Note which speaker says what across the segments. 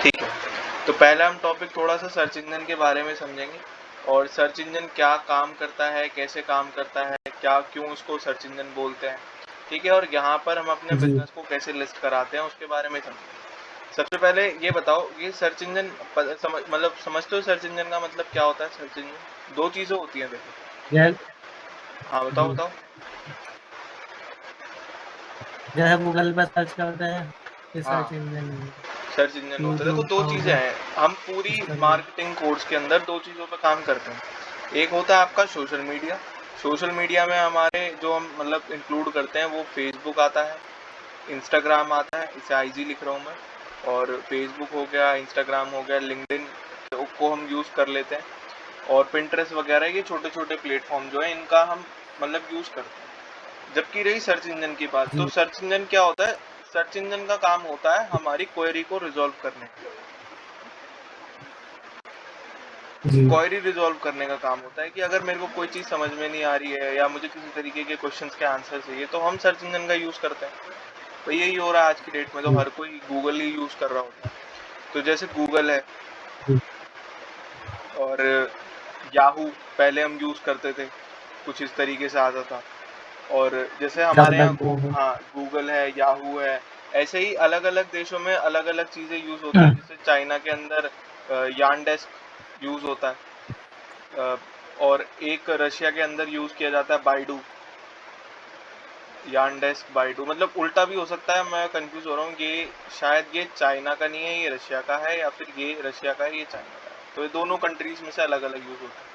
Speaker 1: ठीक है, तो पहला हम टॉपिक थोड़ा सा सर्च इंजन के बारे में समझेंगे और सर्च इंजन क्या काम करता है, कैसे काम करता है, क्या क्यों उसको सर्च इंजन बोलते हैं, ठीक है, और यहाँ पर हम अपने
Speaker 2: जी
Speaker 1: बिजनेस को कैसे लिस्ट कराते हैं उसके बारे में समझेंगे। सबसे पहले ये बताओ, ये सर्च इंजन मतलब समझते हो सर्च इंजन का मतलब क्या होता है? सर्च इंजन दो चीजें होती हैं, देखो।
Speaker 2: जय
Speaker 1: हाँ बताओ
Speaker 2: जी
Speaker 1: बताओ।
Speaker 2: जैसे गूगल पे सर्च करते हैं ये
Speaker 1: हाँ,
Speaker 2: सर्च इंजन है।
Speaker 1: सर्च इंजन होता है। देखो,
Speaker 2: यूट्यूब
Speaker 1: दो
Speaker 2: हो
Speaker 1: चीजें
Speaker 2: गया
Speaker 1: हैं। हम पूरी
Speaker 2: इस तरीके।
Speaker 1: मार्केटिंग कोर्स के अंदर दो चीजों पे काम करते हैं। एक होता है आपका सोशल मीडिया। सोशल मीडिया में हमारे जो हम मतलब इंक्लूड करते हैं वो फेसबुक आता है, इंस्टाग्राम आता है, इसे आईजी लिख रहा हूँ मैं, और फेसबुक हो गया, इंस्टाग्राम हो गया, लिंक्डइन को हम यूज कर लेते हैं, और पिंटरेस्ट वगैरह, ये छोटे छोटे प्लेटफॉर्म जो है इनका हम मतलब यूज करते हैं। जबकि रही सर्च इंजन की बात, तो
Speaker 2: जी
Speaker 1: सर्च इंजन क्या होता है? सर्च इंजन का काम होता है हमारी क्वेरी को रिजॉल्व करने का।
Speaker 2: जी
Speaker 1: क्वेरी रिजॉल्व करने का काम होता है कि अगर मेरे को कोई चीज़ समझ में नहीं आ रही है या मुझे किसी तरीके के क्वेश्चंस के आंसर चाहिए, तो हम सर्च इंजन का यूज़ करते हैं। तो यही हो रहा है आज की डेट में, तो
Speaker 2: जी
Speaker 1: हर कोई गूगल ही यूज़ कर रहा होता है। तो जैसे गूगल है,
Speaker 2: जी
Speaker 1: और याहू पहले हम यूज़ करते थे, कुछ इस तरीके से आता था। और जैसे
Speaker 2: डक
Speaker 1: हमारे यहाँ
Speaker 2: डक गो है।
Speaker 1: हाँ, गूगल है, याहू है, ऐसे ही अलग अलग देशों में अलग अलग चीज़ें यूज़ होती हैं। जैसे चाइना के अंदर यानडेस्क यूज़ होता है, अ, और एक रशिया के अंदर यूज़ किया जाता है बाइडू। यानडेस्क बाइडू मतलब उल्टा भी हो सकता है, मैं कंफ्यूज हो रहा हूँ। ये शायद ये चाइना का नहीं है, ये रशिया का है, या फिर ये रशिया का है, ये चाइना का है। तो ये दोनों कंट्रीज में से अलग अलग यूज़ होता है,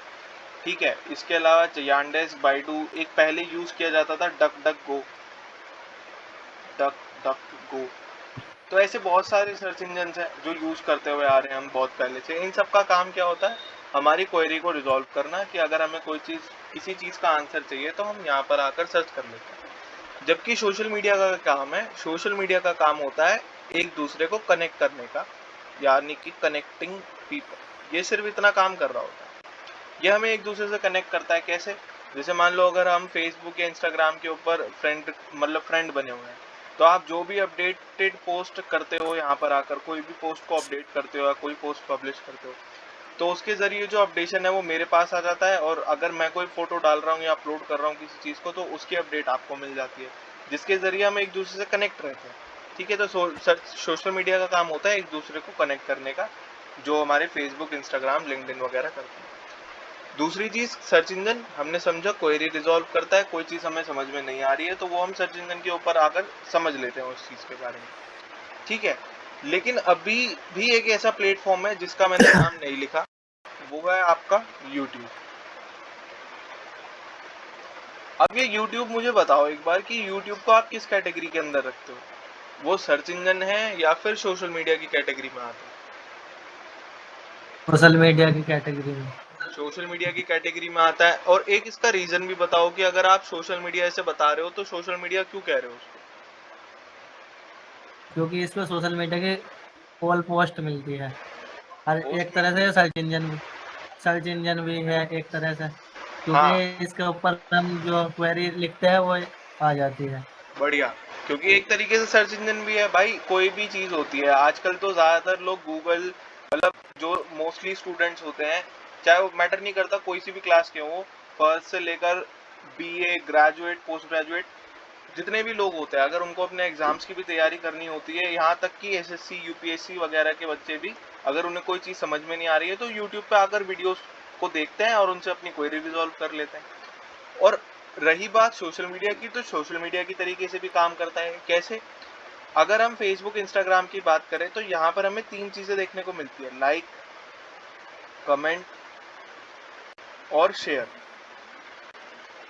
Speaker 1: ठीक है। इसके अलावा यानडेस्क बाइडू, एक पहले यूज़ किया जाता था डक डक गो, डक डक गो। तो ऐसे बहुत सारे सर्च इंजन हैं जो यूज़ करते हुए आ रहे हैं हम बहुत पहले से। इन सब का काम क्या होता है? हमारी क्वेरी को रिजॉल्व करना, कि अगर हमें कोई चीज़, किसी चीज़ का आंसर चाहिए, तो हम यहाँ पर आकर सर्च कर लेते हैं। जबकि सोशल मीडिया का काम है, सोशल मीडिया का काम होता है एक दूसरे को कनेक्ट करने का, यानी कि कनेक्टिंग पीपल। ये सिर्फ इतना काम कर रहा होता है। ये हमें एक दूसरे से कनेक्ट करता है कैसे? जैसे मान लो अगर हम फेसबुक या इंस्टाग्राम के ऊपर फ्रेंड मतलब फ्रेंड बने हुए हैं, तो आप जो भी अपडेटेड पोस्ट करते हो, यहाँ पर आकर कोई भी पोस्ट को अपडेट करते हो या कोई पोस्ट पब्लिश करते हो, तो उसके जरिए जो अपडेशन है वो मेरे पास आ जाता है, और अगर मैं कोई फोटो डाल रहा हूँ या अपलोड कर रहा हूँ किसी चीज़ को, तो उसकी अपडेट आपको मिल जाती है, जिसके जरिए हम एक दूसरे से कनेक्ट रहते हैं, ठीक है। तो सोशल मीडिया का काम होता है एक दूसरे को कनेक्ट करने का, जो हमारे फेसबुक, इंस्टाग्राम, लिंक्डइन वगैरह करते हैं। दूसरी चीज, सर्च इंजन हमने समझा क्वेरी रिजॉल्व करता है। कोई चीज हमें समझ में नहीं आ रही है, तो वो हम सर्च इंजन के ऊपर आकर समझ लेते हैं उस चीज के बारे में, ठीक है। लेकिन अभी भी एक ऐसा प्लेटफॉर्म है जिसका मैंने नाम नहीं लिखा, वो है आपका यूट्यूब। अब ये यूट्यूब, मुझे बताओ एक बार कि यूट्यूब को आप किस कैटेगरी के अंदर रखते हो? वो सर्च इंजन है या फिर सोशल मीडिया की कैटेगरी में आता है?
Speaker 2: सोशल मीडिया की कैटेगरी में।
Speaker 1: सोशल मीडिया की कैटेगरी में आता है। और एक इसका रीजन भी बताओ कि अगर आप सोशल मीडिया ऐसे बता रहे हो, तो सोशल मीडिया क्यों कह रहे हो उसको?
Speaker 2: क्योंकि इसमें सोशल मीडिया की ऑल पोस्ट मिलती है। हर एक
Speaker 1: पोस्ट
Speaker 2: तरह
Speaker 1: मिलती
Speaker 2: से
Speaker 1: है।
Speaker 2: सर्च इंजन भी है एक तरह से, क्योंकि
Speaker 1: हाँ,
Speaker 2: इसके ऊपर हम जो क्वेरी लिखते हैं वो आ जाती है।
Speaker 1: बढ़िया। क्योंकि एक तरीके से सर्च इंजन भी है भाई, कोई भी चीज होती है आजकल, तो ज्यादातर लोग गूगल, मतलब जो मोस्टली स्टूडेंट्स होते हैं, चाहे वो मैटर नहीं करता कोई सी भी क्लास के हो, फर्स्ट से लेकर बीए, ग्रेजुएट, पोस्ट ग्रेजुएट, जितने भी लोग होते हैं, अगर उनको अपने एग्जाम्स की भी तैयारी करनी होती है, यहाँ तक कि एसएससी, यूपीएससी वगैरह के बच्चे भी, अगर उन्हें कोई चीज़ समझ में नहीं आ रही है, तो यूट्यूब पे आकर वीडियोस को देखते हैं और उनसे अपनी क्वेरी रिजॉल्व कर लेते हैं। और रही बात सोशल मीडिया की, तो सोशल मीडिया की तरीके से भी काम करता है। कैसे? अगर हम फेसबुक, इंस्टाग्राम की बात करें, तो यहाँ पर हमें तीन चीज़ें देखने को मिलती है: लाइक, कमेंट और शेयर,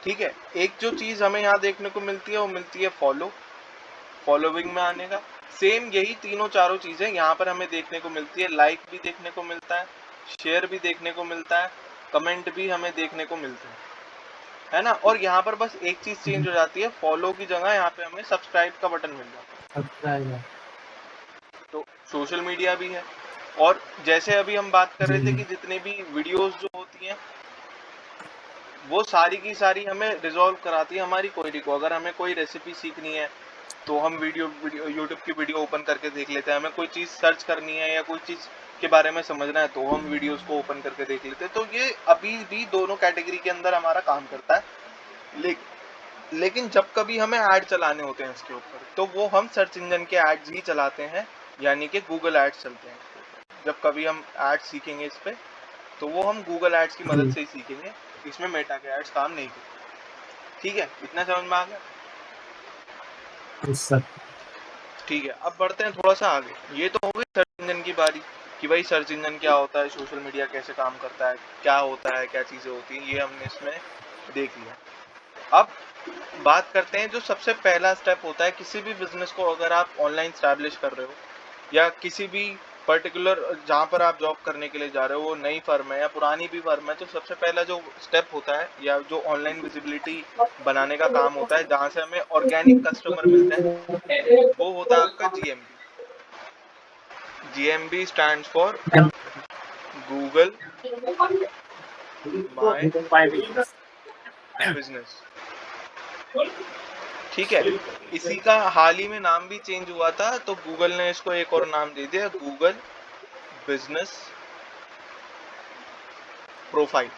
Speaker 1: ठीक है। एक जो चीज़ हमें यहाँ देखने को मिलती है वो मिलती है फॉलोइंग में आने का। सेम यही तीनों चारों चीजें यहाँ पर हमें देखने को मिलती है। लाइक भी देखने को मिलता है, शेयर भी देखने को मिलता है, कमेंट भी हमें देखने को मिलते हैं, है ना। और यहाँ पर बस एक चीज चेंज हो जाती है, फॉलो की जगह यहाँ पे हमें सब्सक्राइब का बटन मिल जाता है।
Speaker 2: सब्सक्राइबर।
Speaker 1: तो सोशल मीडिया भी है। और जैसे अभी हम बात कर
Speaker 2: जी
Speaker 1: रहे थे कि जितने भी वीडियोस जो होती हैं, वो सारी की सारी हमें रिजॉल्व कराती है हमारी क्वेरी को। अगर हमें कोई रेसिपी सीखनी है, तो हम वीडियो यूट्यूब की वीडियो ओपन करके देख लेते हैं। हमें कोई चीज़ सर्च करनी है या कोई चीज़ के बारे में समझना है तो हम वीडियोस को ओपन करके देख लेते हैं। तो ये अभी भी दोनों कैटेगरी के अंदर हमारा काम करता है। लेकिन जब कभी हमें ऐड चलाने होते हैं इसके ऊपर, तो वो हम सर्च इंजन के एड्स ही चलाते हैं, यानी कि गूगल एड्स चलते हैं। जब कभी हम एड्स सीखेंगे इस पे, तो वो हम गूगल एड्स की मदद
Speaker 2: जी।
Speaker 1: से ही सीखेंगे। इसमें मेटा के एड्स काम नहीं करते। ठीक है, इतना समझ में आ गया?
Speaker 2: Yes sir.
Speaker 1: ठीक है, अब बढ़ते हैं थोड़ा सा आगे। ये तो हो गई सर्च इंजन की बारी कि भाई सर्च इंजन क्या होता है, सोशल मीडिया कैसे काम करता है, क्या होता है, क्या चीज़ें होती हैं, ये हमने इसमें देख लिया। अब बात करते हैं जो सबसे पहला स्टेप होता है किसी भी बिजनेस को अगर आप ऑनलाइन स्टैब्लिश कर रहे हो, या किसी भी पर्टिकुलर जहाँ पर आप जॉब करने के लिए जा रहे हो वो नई फर्म है या पुरानी भी फर्म है, तो सबसे पहला जो स्टेप होता है या जो ऑनलाइन विजिबिलिटी बनाने का काम होता है, जहाँ से हमें ऑर्गेनिक कस्टमर मिलते हैं, वो होता है आपका GMB. GMB stands for Google my business. ठीक है, इसी का हाल ही में नाम भी चेंज हुआ था, तो गूगल ने इसको एक और नाम दे दिया, गूगल बिजनेस प्रोफाइल,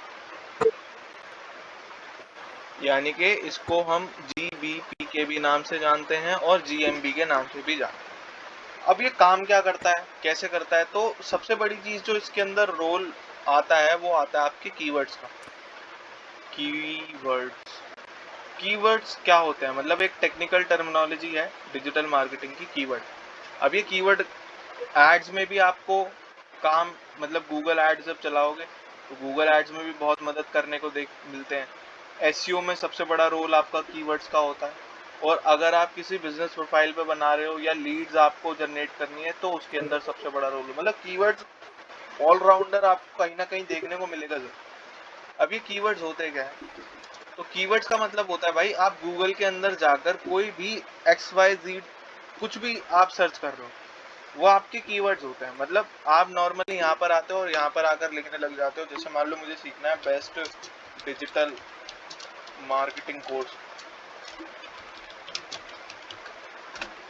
Speaker 1: यानी कि इसको हम जीबीपी के भी नाम से जानते हैं और जीएमबी के नाम से भी जानते हैं। अब ये काम क्या करता है, कैसे करता है? तो सबसे बड़ी चीज जो इसके अंदर रोल आता है वो आता है आपके कीवर्ड्स का। कीवर्ड्स, कीवर्ड्स क्या होते हैं? मतलब एक टेक्निकल टर्मिनोलॉजी है डिजिटल मार्केटिंग की, कीवर्ड। अब ये कीवर्ड एड्स में भी आपको काम, मतलब गूगल एड्स जब चलाओगे तो गूगल एड्स में भी बहुत मदद करने को देख मिलते हैं। एसईओ में सबसे बड़ा रोल आपका कीवर्ड्स का होता है। और अगर आप किसी बिजनेस प्रोफाइल पे बना रहे हो या लीड्स आपको जनरेट करनी है तो उसके अंदर सबसे बड़ा रोल है। मतलब कीवर्ड्स ऑलराउंडर आपको कहीं ना कहीं देखने को मिलेगा जरूर। अब ये कीवर्ड्स होते क्या है? तो कीवर्ड्स का मतलब होता है भाई, आप गूगल के अंदर जाकर कोई भी XYZ कुछ भी आप सर्च कर रहे हो, वो आपके कीवर्ड्स होते हैं। मतलब आप नॉर्मली यहाँ पर आते हो और यहाँ पर आकर लिखने लग जाते हो, जैसे मान लो मुझे सीखना है बेस्ट डिजिटल मार्केटिंग कोर्स,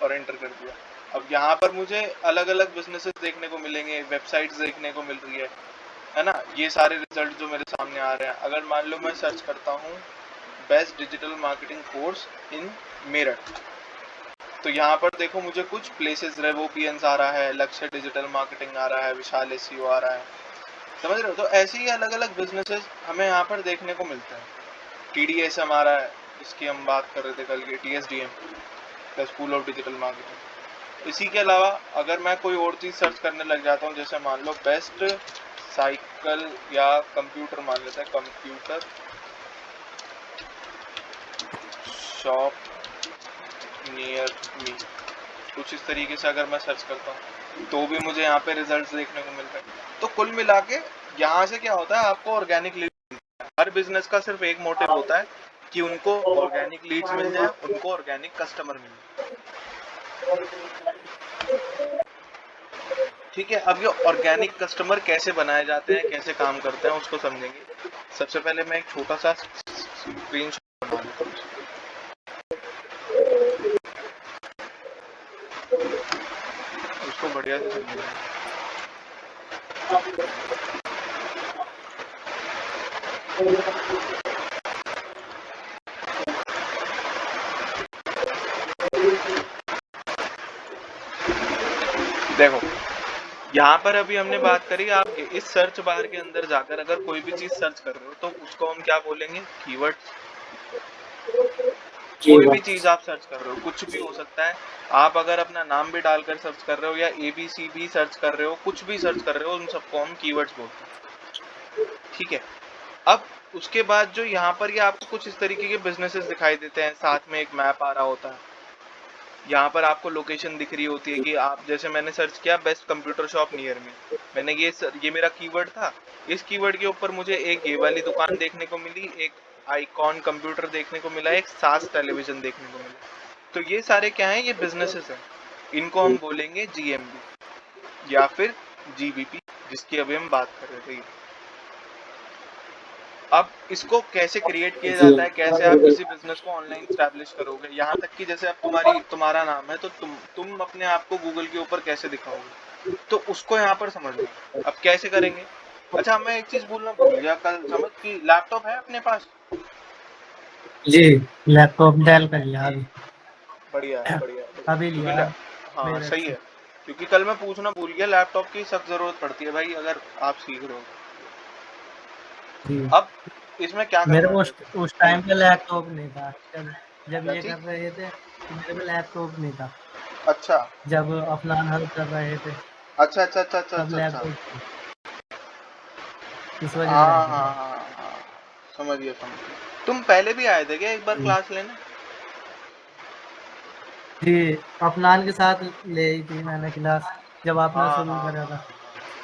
Speaker 1: और एंटर कर दिया। अब यहाँ पर मुझे अलग अलग बिजनेसेस देखने को मिलेंगे, वेबसाइट्स देखने को मिल रही है ना? ये सारे रिजल्ट जो मेरे सामने आ रहे हैं, अगर मान लो मैं सर्च करता हूँ best digital marketing course in Meerut, तो यहाँ पर देखो मुझे कुछ प्लेसेस, रेवोपियंस आ रहा है, लक्ष्य डिजिटल मार्केटिंग आ रहा है, विशाल एसईओ आ रहा है। समझ रहे हो? तो ऐसे ही अलग अलग बिजनेसेस हमें यहाँ पर देखने को मिलते हैं। TDS हमारा है, जिसकी हम बात कर रहे थे कल के, TSDM, the school of digital marketing. इसी के अलावा अगर मैं कोई और चीज़ सर्च करने लग जाता हूँ, जैसे मान लो बेस्ट साइकिल या कंप्यूटर, मान लेते हैं कंप्यूटर शॉप नियर मी, कुछ इस तरीके से अगर मैं सर्च करता हूँ तो भी मुझे यहाँ पे रिजल्ट्स देखने को मिल रहे हैं। तो कुल मिला के यहाँ से क्या होता है, आपको ऑर्गेनिक लीड। हर बिजनेस का सिर्फ एक मोटिव होता है कि उनको ऑर्गेनिक लीड्स मिल जाए, उनको ऑर्गेनिक कस्टमर मिल जाए। ठीक है, अब ये ऑर्गेनिक कस्टमर कैसे बनाए जाते हैं, कैसे काम करते हैं, उसको समझेंगे। सबसे पहले मैं एक छोटा सा स्क्रीनशॉट बना लेता हूँ, उसको बढ़िया से समझेंगे। देखो, यहाँ पर अभी हमने बात करी, आप इस सर्च बार के अंदर जाकर अगर कोई भी चीज सर्च कर रहे हो तो उसको हम क्या बोलेंगे? कीवर्ड। कोई भी चीज आप सर्च कर रहे हो, कुछ भी हो सकता है। आप अगर अपना नाम भी डालकर सर्च कर रहे हो या ABC भी सर्च कर रहे हो, कुछ भी सर्च कर रहे हो, उन सबको हम कीवर्ड्स बोलते हैं। ठीक है, अब उसके बाद जो यहाँ पर ये आपको कुछ इस तरीके के बिजनेसेस दिखाई देते हैं, साथ में एक मैप आ रहा होता है। यहाँ पर आपको लोकेशन दिख रही होती है कि आप, जैसे मैंने सर्च किया बेस्ट कंप्यूटर शॉप नियर में, मैंने ये मेरा कीवर्ड था। इस कीवर्ड के ऊपर मुझे एक ये वाली दुकान देखने को मिली, एक आईकॉन कंप्यूटर देखने को मिला, एक सास टेलीविजन देखने को मिला। तो ये सारे क्या हैं? ये बिजनेसेस हैं। इनको हम बोलेंगे GMB या फिर GBP, जिसकी अभी हम बात कर रहे थे। अब इसको कैसे क्रिएट किया
Speaker 2: जी
Speaker 1: जाता है, कैसे आप किसी बिजनेस को ऑनलाइन स्टैब्लिश करोगे, यहाँ तक कि जैसे अब तुम्हारा नाम है तो तुम अपने आप को गूगल के ऊपर कैसे दिखाओगे, तो उसको यहाँ पर समझना। अब कैसे करेंगे? अच्छा, मैं एक चीज बोलना भूल गया, कल समझ कि लैपटॉप है अपने पास।
Speaker 2: जी, लैपटॉप डेल का लिया अभी।
Speaker 1: बढ़िया है, बढ़िया है, बढ़िया है।
Speaker 2: अभी
Speaker 1: क्योंकि
Speaker 2: लिया
Speaker 1: हाँ
Speaker 2: मेरठ
Speaker 1: सही
Speaker 2: से।
Speaker 1: है, क्योंकि कल मैं पूछना भूल गया, लैपटॉप की सख्त जरूरत पड़ती है भाई अगर आप सीख रहे हो।
Speaker 2: जी,
Speaker 1: अब इसमें क्या
Speaker 2: मेरे
Speaker 1: करना
Speaker 2: को
Speaker 1: है देखो।
Speaker 2: उस टाइम पे लैपटॉप नहीं था। जब जब
Speaker 1: क्या
Speaker 2: ये
Speaker 1: चीज?
Speaker 2: कर रहे थे तो मेरे पे लैपटॉप नहीं था।
Speaker 1: अच्छा
Speaker 2: जब अपना हल कर रहे थे
Speaker 1: अच्छा अच्छा अच्छा अच्छा
Speaker 2: तब
Speaker 1: अच्छा अच्छा।
Speaker 2: लैपटॉप थी, इस वजह से
Speaker 1: हाँ
Speaker 2: रहते थे।
Speaker 1: हाँ हाँ हाँ, समझ गया समझ गया। तुम पहले भी आए थे क्या एक बार
Speaker 2: जी
Speaker 1: क्लास लेने?
Speaker 2: जी, अफनान के साथ ले ही थी मैंने क्लास जब आपने
Speaker 1: हाँ
Speaker 2: शुरू
Speaker 1: हाँ
Speaker 2: करा
Speaker 1: हाँ
Speaker 2: था।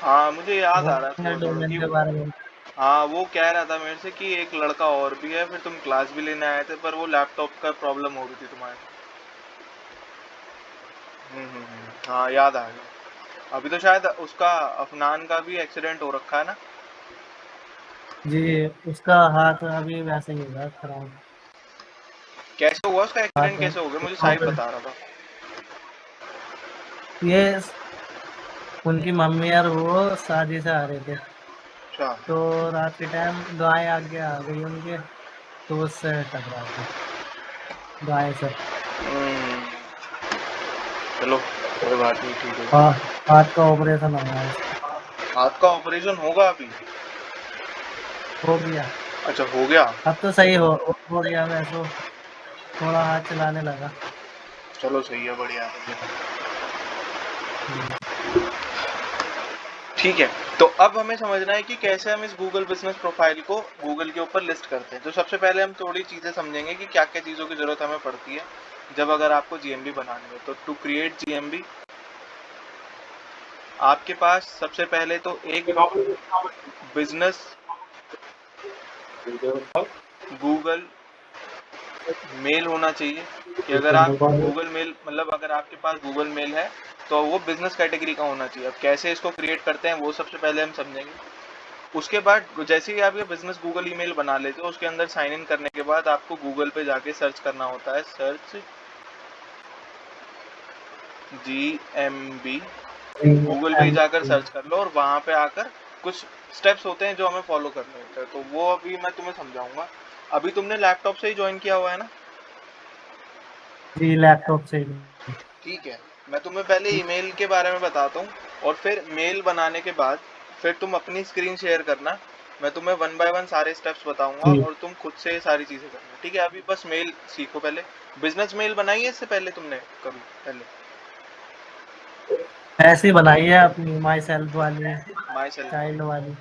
Speaker 1: हाँ, मुझे याद आ रहा है
Speaker 2: होमर
Speaker 1: थोड़ा थोड़ा
Speaker 2: डोमेन
Speaker 1: कि
Speaker 2: के बारे में।
Speaker 1: हाँ वो कह रहा था मेरे से कि एक लड़का और भी है, फिर तुम क्लास भी लेने आए थे, पर वो लैपटॉप का प्रॉब्लम हो रही थी तुम्हारे। हाँ याद आ गया। अभी तो शायद उसका, अफनान का भी एक्सीडेंट हो रखा है ना?
Speaker 2: जी, उसका हाथ अभी वैसे ही होगा खराब।
Speaker 1: कैसे हुआ उसका एक्सीडेंट,
Speaker 2: हाथ
Speaker 1: कैसे हो गया? मुझे साहिब बता रहा था।
Speaker 2: ये उनकी मम्मी और वो शादी से आ रहे थे,
Speaker 1: अच्छा।
Speaker 2: तो रात के टाइम गाय आगे आ गई उनके, तो उससे टकरा गए गाय से।
Speaker 1: हम्म, चलो कोई बात नहीं, ठीक है।
Speaker 2: हाँ, हाथ का ऑपरेशन हुआ है उसका।
Speaker 1: हाथ का ऑपरेशन होगा अभी?
Speaker 2: हो गया।
Speaker 1: अच्छा हो गया।
Speaker 2: अब तो सही हो गया वैसे, थोड़ा हाथ चलाने लगा।
Speaker 1: चलो सही है, बढ़िया है, बढ़िया है।
Speaker 2: जी
Speaker 1: ठीक है। तो अब हमें समझना है कि कैसे हम इस गूगल बिजनेस प्रोफाइल को गूगल के ऊपर लिस्ट करते हैं। तो सबसे पहले हम थोड़ी चीजें समझेंगे कि क्या क्या चीजों की जरूरत हमें पड़ती है जब अगर आपको जीएमबी बनानी है। तो टू क्रिएट जीएमबी आपके पास सबसे पहले तो एक बिजनेस गूगल मेल होना चाहिए। कि अगर आप गूगल मेल, मतलब अगर आपके पास गूगल मेल है तो वो बिजनेस कैटेगरी का होना चाहिए। अब कैसे इसको क्रिएट करते हैं वो सबसे पहले हम समझेंगे। उसके बाद जैसे ही आप ये बिजनेस गूगल ईमेल बना लेते हो, उसके अंदर साइन इन करने के बाद आपको गूगल पे जाके सर्च करना होता है, सर्च जीएमबी। गूगल पे ही जाकर सर्च कर लो और वहां पे आकर कुछ स्टेप्स होते हैं जो हमें फॉलो करने होते हैं, तो वो अभी मैं तुम्हें समझाऊंगा। अभी तुमने लैपटॉप से ही ज्वाइन किया हुआ है ना?
Speaker 2: जी, लैपटॉप से ही।
Speaker 1: ठीक है, मैं तुम्हें पहले ईमेल के बारे में बताता हूँ और फिर मेल बनाने के बाद फिर तुम अपनी स्क्रीन शेयर करना। मैं तुम्हें वन बाय वन सारे स्टेप्स बताऊंगा
Speaker 2: जी,
Speaker 1: और तुम खुद से ये सारी चीजें करना। ठीक है, अभी बस मेल सीखो पहले। बिजनेस मेल बनाई है इससे पहले तुमने कभी पहले?
Speaker 2: ऐसे ही बनाई है अपनी माई सेल्फ वाली,
Speaker 1: माई सेल्फ
Speaker 2: चाइल्ड
Speaker 1: वाली।
Speaker 2: वाली।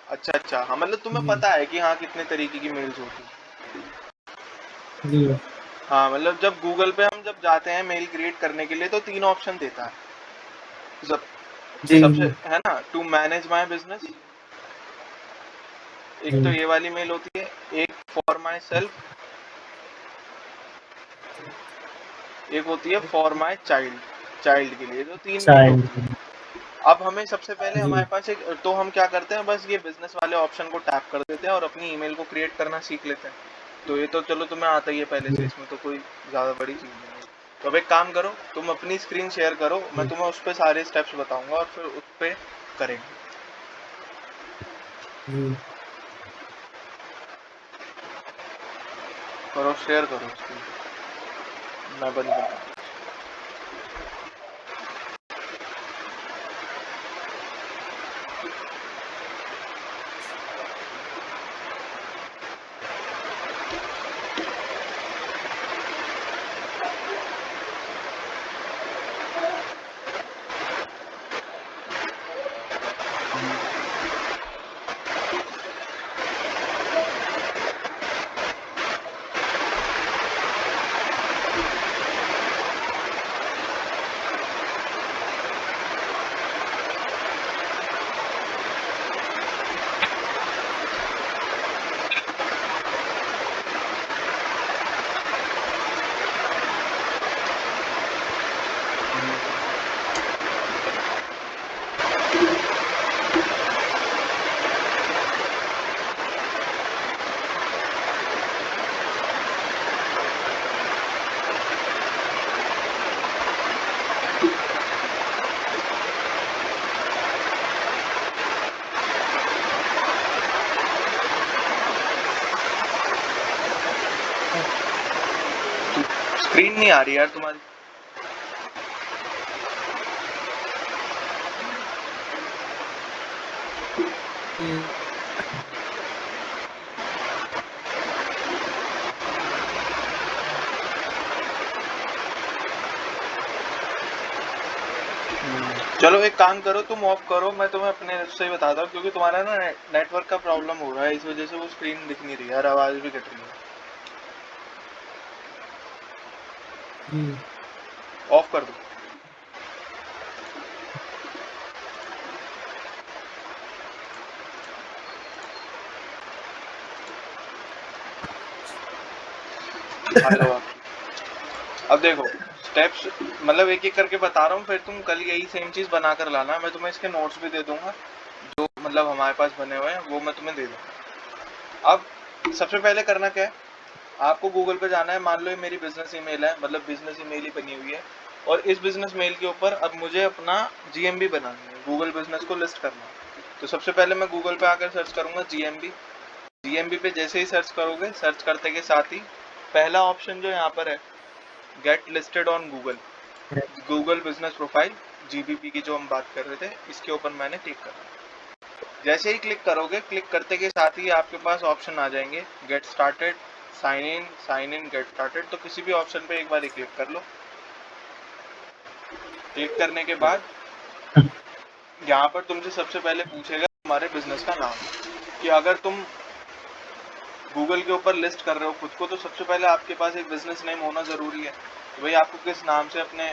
Speaker 1: अच्छा अच्छा, हाँ मतलब तुम्हें
Speaker 2: जी
Speaker 1: पता है कि हाँ कितने तरीके की मेल्स होती है।
Speaker 2: जी
Speaker 1: हाँ मतलब जब गूगल पे हम जब जाते हैं मेल क्रिएट करने के लिए तो तीन ऑप्शन देता है। सब
Speaker 2: जी
Speaker 1: सबसे
Speaker 2: जी
Speaker 1: है ना, टू मैनेज माई बिजनेस, एक
Speaker 2: जी,
Speaker 1: तो ये वाली मेल होती है, एक फॉर माई सेल्फ, एक होती है फॉर माई चाइल्ड, चाइल्ड के लिए। तो तीन मेल होती
Speaker 2: चाइल्ड।
Speaker 1: है। अब हमें सबसे पहले
Speaker 2: जी
Speaker 1: हमारे पास एक, तो हम क्या करते हैं, बस ये बिजनेस वाले ऑप्शन को टैप कर देते हैं और अपनी ईमेल को क्रिएट करना सीख लेते हैं। तो ये तो चलो तुम्हें आता ही है पहले से,
Speaker 2: जी
Speaker 1: इसमें तो कोई ज़्यादा बड़ी चीज़ नहीं है। तो अब एक काम करो, तुम अपनी स्क्रीन शेयर करो, मैं
Speaker 2: जी
Speaker 1: तुम्हें उस पर सारे स्टेप्स बताऊंगा और फिर उस पर करेंगे।
Speaker 2: जी।
Speaker 1: करो, शेयर करो स्क्रीन, मैं बंद करता हूँ। आ रही है यार तुम्हारी। चलो एक काम करो, तुम ऑफ करो, मैं तुम्हें अपने से ही बताता हूँ, क्योंकि तुम्हारा ना नेटवर्क का प्रॉब्लम हो रहा है, इस वजह से वो स्क्रीन दिख नहीं रही यार, आवाज भी कट रही है। ऑफ कर दो। हेलो। अब देखो स्टेप्स, मतलब एक एक करके बता रहा हूँ, फिर तुम कल यही सेम चीज बना कर लाना। मैं तुम्हें इसके नोट्स भी दे दूंगा, जो मतलब हमारे पास बने हुए हैं वो मैं तुम्हें दे दूंगा। अब सबसे पहले करना क्या है, आपको गूगल पे जाना है। मान लो ये मेरी बिजनेस ईमेल है, मतलब बिजनेस ईमेल ही बनी हुई है, और इस बिजनेस मेल के ऊपर अब मुझे अपना जीएमबी बनाना है, गूगल बिजनेस को लिस्ट करना है। तो सबसे पहले मैं गूगल पे आकर सर्च करूंगा जीएमबी। जीएमबी पे जैसे ही सर्च करोगे, सर्च करते के साथ ही पहला ऑप्शन जो यहाँ पर है, get listed on Google, Google business profile, GBP की जो हम बात कर रहे थे, इसके ऊपर मैंने क्लिक करा। जैसे ही क्लिक करोगे, क्लिक करते के साथ ही आपके पास ऑप्शन आ जाएंगे, get started, sign in, get started. तो किसी भी ऑप्शन पे एक बार ही क्लिक कर लो। क्लिक करने के बाद यहाँ पर तुमसे सबसे पहले पूछेगा तुम्हारे बिजनेस का नाम, कि अगर तुम गूगल के ऊपर लिस्ट कर रहे हो खुद को, तो सबसे पहले आपके पास एक बिजनेस नेम होना जरूरी है, तो भाई आपको किस नाम से अपने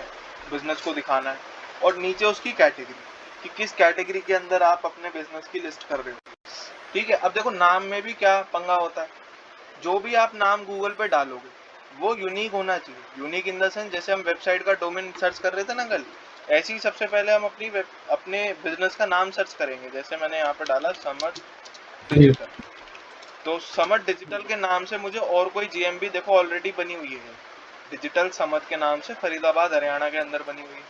Speaker 1: बिजनेस को दिखाना है, और नीचे उसकी कैटेगरी, कि किस कैटेगरी के अंदर आप अपने बिजनेस की लिस्ट कर रहे हो। ठीक है। अब देखो नाम में भी क्या पंगा होता है, जो भी आप नाम गूगल पे डालोगे वो यूनिक होना चाहिए। यूनिक इन द सेंस, जैसे हम वेबसाइट का डोमेन सर्च कर रहे थे ना कल, ऐसे ही सबसे पहले हम अपने बिजनेस का नाम सर्च करेंगे। जैसे मैंने यहाँ पे डाला समर डिजिटल, तो समर डिजिटल के नाम से मुझे और कोई जीएमबी देखो ऑलरेडी बनी हुई है, डिजिटल समद के नाम से, फरीदाबाद हरियाणा के अंदर बनी हुई है,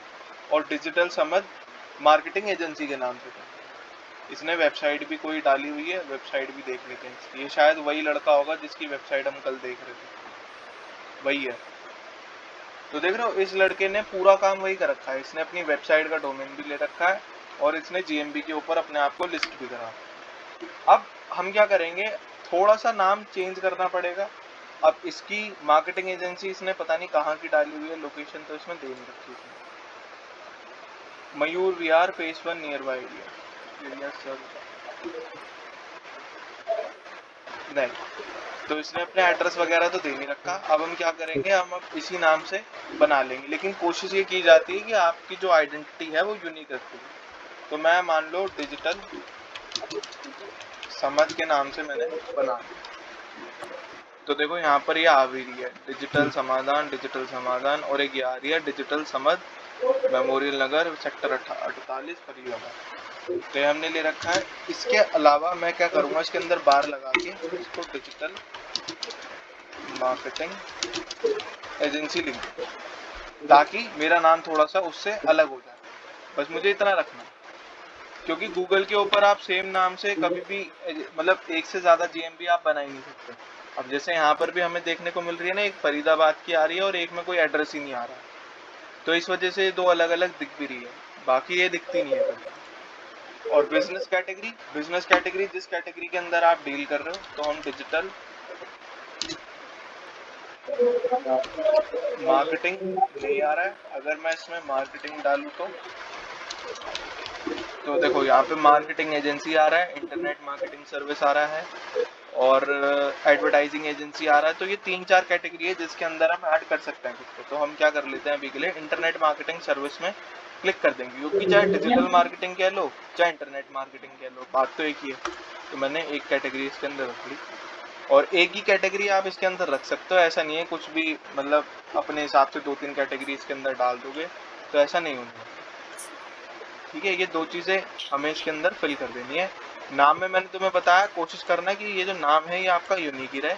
Speaker 1: और डिजिटल समद मार्केटिंग एजेंसी के नाम से। इसने वेबसाइट भी कोई डाली हुई है, वेबसाइट भी देख लेते हैं। ये शायद वही लड़का होगा जिसकी वेबसाइट हम कल देख रहे थे, वही है। तो देख रहे हो, इस लड़के ने पूरा काम वही कर रखा है, इसने अपनी वेबसाइट का डोमेन भी ले रखा है, और इसने जीएमबी के ऊपर अपने आप को लिस्ट भी करा। अब हम क्या करेंगे, थोड़ा सा नाम चेंज करना पड़ेगा। अब इसकी मार्केटिंग एजेंसी इसने पता नहीं कहाँ की डाली हुई है, लोकेशन तो इसमें दे नहीं रखी इसने। मयूर विहार फेस 1 नियर बाई एरिया सर नहीं, तो इसने अपने एड्रेस वगैरह तो दे नहीं रखा। अब हम क्या करेंगे, हम अब इसी नाम से बना लेंगे, लेकिन कोशिश ये की जाती है कि आपकी जो आइडेंटिटी है वो यूनिक रखी। तो मैं मान लो डिजिटल समझ के नाम से मैंने बना, तो देखो यहाँ पर ये आ भी रही है, डिजिटल समाधान, और एक ये आ रही है डिजिटल समझ मेमोरियल नगर सेक्टर 48 फरीदाबाद। तो ये हमने ले रखा है। इसके अलावा मैं क्या करूँगा, इसके अंदर बार लगा के इसको डिजिटल मार्केटिंग एजेंसी लिख दूँ, ताकि मेरा नाम थोड़ा सा उससे अलग हो जाए। बस मुझे इतना रखना, क्योंकि गूगल के ऊपर आप सेम नाम से कभी भी मतलब एक से ज्यादा जीएमबी आप बना ही नहीं सकते। अब जैसे यहाँ पर भी हमें देखने को मिल रही है ना, एक फरीदाबाद की आ रही है और एक में कोई एड्रेस ही नहीं आ रहा, तो इस वजह से दो अलग अलग दिख भी रही है, बाकी ये दिखती नहीं है कभी। और बिजनेस कैटेगरी जिस कैटेगरी के अंदर आप डील कर रहे हो, तो हम डिजिटल मार्केटिंग नहीं आ रहा है, अगर मैं इसमें मार्केटिंग डालूँ तो देखो यहाँ पे मार्केटिंग एजेंसी आ रहा है, इंटरनेट मार्केटिंग सर्विस आ रहा है, और एडवर्टाइजिंग एजेंसी आ रहा है। तो ये 3-4 कैटेगरी है जिसके अंदर हम ऐड कर सकते हैं खुद को। तो हम क्या कर लेते हैं, अभी के लिए इंटरनेट मार्केटिंग सर्विस में क्लिक कर देंगे, क्योंकि चाहे डिजिटल मार्केटिंग कह लो चाहे इंटरनेट मार्केटिंग कह लो, बात तो एक ही है। तो मैंने एक कैटेगरी इसके अंदर रख ली, और एक ही कैटेगरी आप इसके अंदर रख सकते हो, ऐसा नहीं है कुछ भी मतलब अपने हिसाब से 2-3 कैटेगरी इसके अंदर डाल दोगे तो ऐसा नहीं होगा। ठीक है, ये दो चीजें हमें इसके अंदर फिल कर देनी है। नाम में मैंने तुम्हें बताया, कोशिश करना कि ये जो नाम है ये आपका यूनिक ही रहे,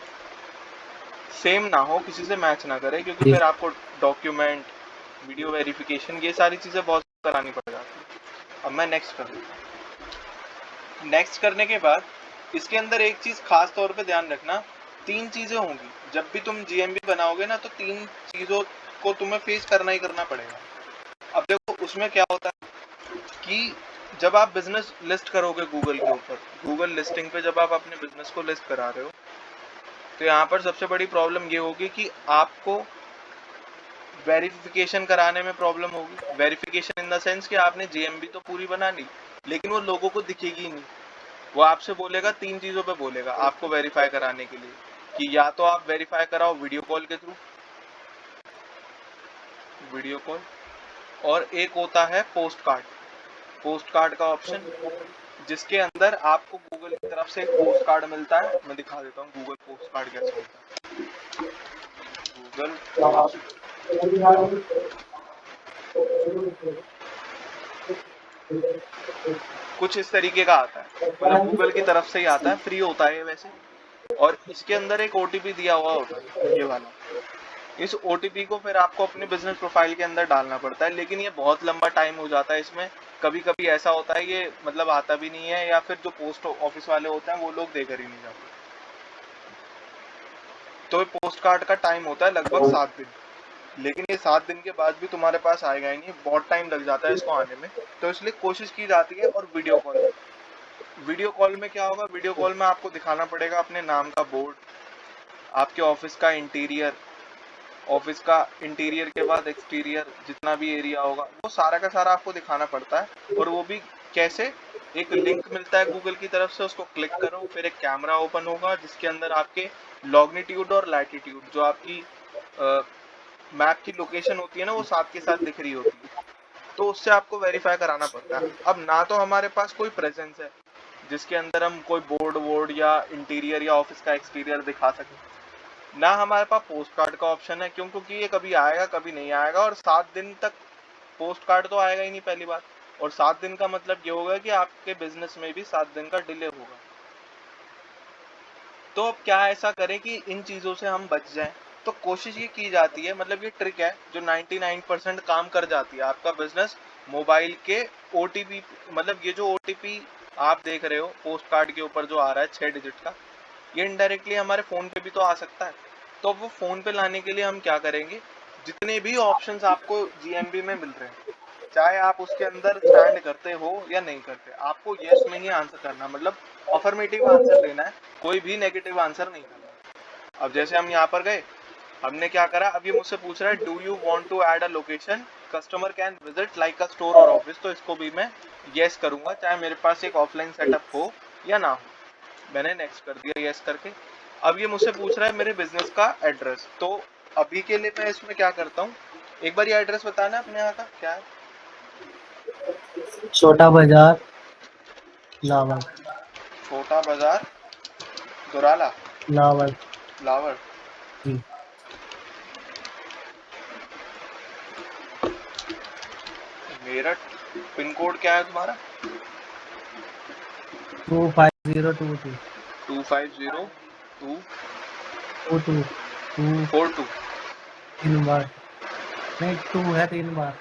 Speaker 1: सेम ना हो, किसी से मैच ना करे, क्योंकि फिर आपको डॉक्यूमेंट, वीडियो वेरिफिकेशन, ये सारी चीजें बहुत करानी पड़ जाती है। अब मैं नेक्स्ट कर दूँ। नेक्स्ट करने के बाद इसके अंदर एक चीज खास तौर पे ध्यान रखना, 3 चीजें होंगी जब भी तुम जीएमबी बनाओगे ना, तो 3 चीजों को तुम्हें फेस करना ही करना पड़ेगा। अब देखो उसमें क्या होता है कि जब आप बिजनेस लिस्ट करोगे गूगल के ऊपर, गूगल लिस्टिंग पे जब आप अपने बिजनेस को लिस्ट करा रहे हो, तो यहाँ पर सबसे बड़ी प्रॉब्लम ये होगी कि आपको वेरिफिकेशन कराने में प्रॉब्लम होगी। वेरिफिकेशन इन द सेंस कि आपने जीएमबी तो पूरी बना ली, लेकिन वो लोगों को दिखेगी ही नहीं। वो आपसे बोलेगा 3 चीज़ों पे बोलेगा आपको वेरीफाई कराने के लिए, कि या तो आप वेरीफाई कराओ वीडियो कॉल के थ्रू, वीडियो कॉल, और एक होता है पोस्ट कार्ड। पोस्ट कार्ड का ऑप्शन, जिसके अंदर आपको गूगल की तरफ से एक पोस्ट कार्ड मिलता है। मैं दिखा देता हूँ गूगल पोस्ट कार्ड कैसे होता है। गूगल पोस्ट कुछ इस तरीके का आता है, मतलब गूगल की तरफ से ही आता है, फ्री होता है वैसे, और इसके अंदर एक ओटीपी दिया हुआ होता है, ये वाला। इस ओटीपी को फिर आपको अपने बिजनेस प्रोफाइल के अंदर डालना पड़ता है, लेकिन ये बहुत लंबा टाइम हो जाता है इसमें। कभी कभी ऐसा होता है ये मतलब आता भी नहीं है, या फिर जो पोस्ट ऑफिस वाले होते हैं वो लोग देकर ही नहीं जाते। तो पोस्ट कार्ड का टाइम होता है लगभग 7 दिन, लेकिन ये 7 दिन के बाद भी तुम्हारे पास आएगा ही नहीं, बहुत टाइम लग जाता है इसको आने में। तो इसलिए कोशिश की जाती है। और वीडियो कॉल, वीडियो कॉल में क्या होगा, वीडियो कॉल में आपको दिखाना पड़ेगा अपने नाम का बोर्ड, आपके ऑफिस का इंटीरियर, ऑफिस का इंटीरियर के बाद एक्सटीरियर जितना भी एरिया होगा वो सारा का सारा आपको दिखाना पड़ता है। और वो भी कैसे, एक लिंक मिलता है गूगल की तरफ से, उसको क्लिक करो, फिर एक कैमरा ओपन होगा जिसके अंदर आपके लॉन्गिट्यूड और लैटिट्यूड, जो आपकी मैप की लोकेशन होती है ना, वो साथ के साथ दिख रही होती है। तो उससे आपको वेरीफाई कराना पड़ता है। अब ना तो हमारे पास कोई प्रेजेंस है जिसके अंदर हम कोई बोर्ड वोर्ड या इंटीरियर या ऑफिस का एक्सटीरियर दिखा सकें, ना हमारे पास पोस्ट कार्ड का ऑप्शन है, क्योंकि ये कभी आएगा कभी नहीं आएगा, और 7 दिन तक पोस्ट कार्ड तो आएगा ही नहीं पहली बात। और 7 दिन का मतलब ये होगा कि आपके बिजनेस में भी 7 दिन का डिले होगा। तो अब क्या ऐसा करें कि इन चीज़ों से हम बच जाएं। तो कोशिश ये की जाती है, मतलब ये ट्रिक है जो 99% काम कर जाती है। आपका बिजनेस मोबाइल के ओटीपी, मतलब ये जो ओटीपी आप देख रहे हो पोस्ट कार्ड के ऊपर जो आ रहा है 6 डिजिट का, ये इनडायरेक्टली हमारे फ़ोन पे भी तो आ सकता है। तो वो फ़ोन पे लाने के लिए हम क्या करेंगे, जितने भी ऑप्शंस आपको जीएमबी में मिल रहे हैं, चाहे आप उसके अंदर स्टैंड करते हो या नहीं करते, आपको यस में ही आंसर करना, मतलब अफर्मेटिव आंसर देना है, कोई भी नेगेटिव आंसर नहीं करना। अब जैसे हम यहाँ पर गए, हमने क्या करा, अब ये मुझसे पूछ रहा है do you want to add a location customer can visit like a store और ऑफिस, तो इसको भी मैं यस करूंगा, चाहे मेरे पास एक ऑफलाइन सेटअप हो या ना हो। मैंने नेक्स्ट कर दिया यस करके। अब ये मुझसे पूछ रहा है मेरे बिजनेस का एड्रेस, तो अभी के लिए मैं इसमें क्या करता हूँ, एक बार ये एड्रेस बताना अपने यहाँ का क्या है।
Speaker 2: छोटा बाजार लावर।
Speaker 1: छोटा बाजार दुराला,
Speaker 2: लावर
Speaker 1: लावर।
Speaker 2: जी।
Speaker 1: मेरठ। पिन कोड क्या है तुम्हारा?
Speaker 2: 25022
Speaker 1: 25022
Speaker 2: टू
Speaker 1: 42।
Speaker 2: 3 बार, नहीं 2 है 3 बार